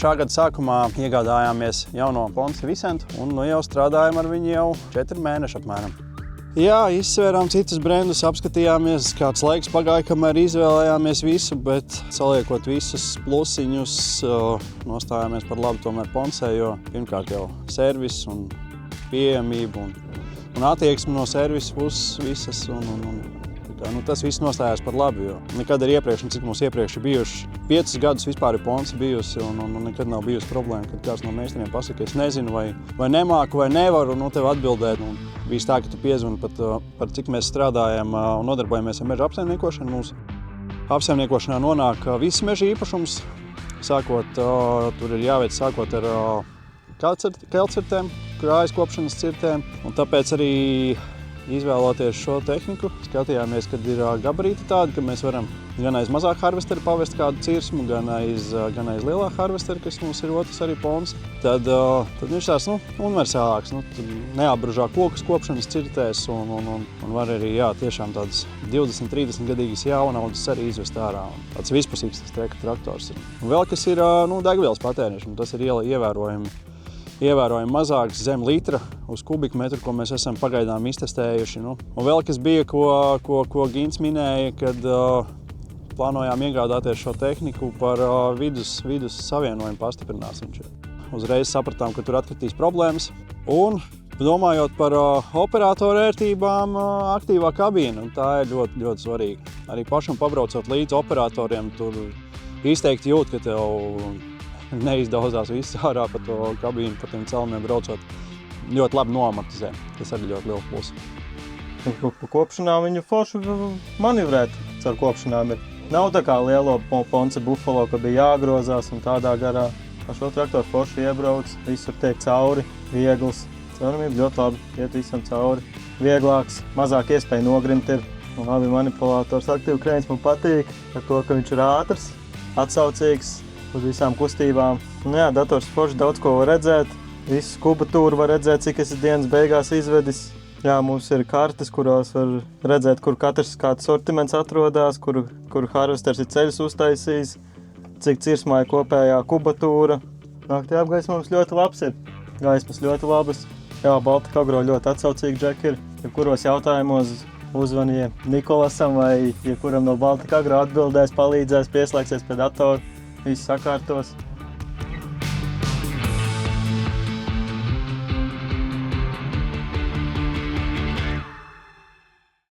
šā gada sākumā iegādājāmies jauno Ponce Vicentu un jau strādājam ar viņu jau 4 mēneši apmēram. Jā, izsvērām citus brendus, apskatījāmies, kāds laiks pagāja, kamēr izvēlējāmies visu, bet saliekot visus plusiņus, nostājāmies par labu tomēr Ponce, jo pirmkārt jau servis un pieejamība un attieksme no servisa puses visas tas viss nostājās par labu, jo nekad ar iepriekš, cik mums iepriekš ir bijuši 5 gadus vispār ir Ponce bijusi un nekad nav bijusi problēma, kad kāds no meistariem pasaka, es nezinu vai nemāku vai nevaru, tev atbildēt. Bijis tā, ka tu piezvani par cik mēs strādājam un nodarbojamies ar meža apsaimniekošanu. Mūsu apsaimniekošanā nonāk viss meža īpašums, tur ir jāveic sākot ar keltcirtēm, krājas cirtēm, un tāpēc arī izvēloties šo tehniku, skatījāmies, kad ir gabarīti tādi, ka mēs varam gan aiz mazā harvestera pavest kādu cirsmu, gan aiz lielā harvestera, kas mums ir otrs arī Ponce. Tad viņš tās universālāks, neapbružā kokus kopšanas cirtēs un var arī tiešām tādas 20-30 gadīgas jaunaudzes arī izvest ārā. Tāds vispusīgs tas treka traktors ir. Un vēl kas ir degvielas patēriņš, tas ir ievērojami mazāks zem litra uz kubikmetru, ko mēs esam pagaidām iztestējuši. Un vēl kas bija, ko Gins minēja, kad plānojām iegādāties šo tehniku par vidus savienojumu pastiprināšanu. Uzreiz sapratām, ka tur atkritīs problēmas. Un domājot par operatoru ērtībām, aktīvā kabīna, un tā ir ļoti, ļoti svarīga. Arī pašam pabraucot līdz operatoriem, tur izteikti jūt, ka tev neizdauzās viss ārā pa to kabīnu, pa tiem celmiem braucot. Ļoti labi noamortizē. Tas arī ļoti liels plus. Pa kopšanām viņu forši manevrēt caur kopšanām ir. Nav tā kā lielo Ponce Buffalo, ka bija jāgrozās un tādā garā. Ar šo traktoru forši iebrauc, visur tiek cauri, viegls. Caurumība ļoti labi, iet visam cauri. Vieglāks, mazāk iespēja nogrimt ir. Un labi manipulators, aktīvi krēns man patīk ar to, ka viņš ir ātrs, atsaucīgs uz visām kustībām. Dators forši daudz ko var redzēt, visu kubatūru var redzēt, cik es dienas beigās izvedis. Mums ir kartes, kurās var redzēt, kur katrs kāds sortiments atrodas, kur harvesters ir ceļus uztaisījis, cik cirsmā ir kopējā kubatūra. Naktī apgaismojums ļoti labs ir, gaismas ļoti labas. Baltika Agro ļoti atsaucīgi džeki ir, kuros jautājumos uzvanīja Nikolasam vai kuram no Baltika Agro atbildēs, palīdzēs, pieslēgsies pie datora. Viss sakārtos.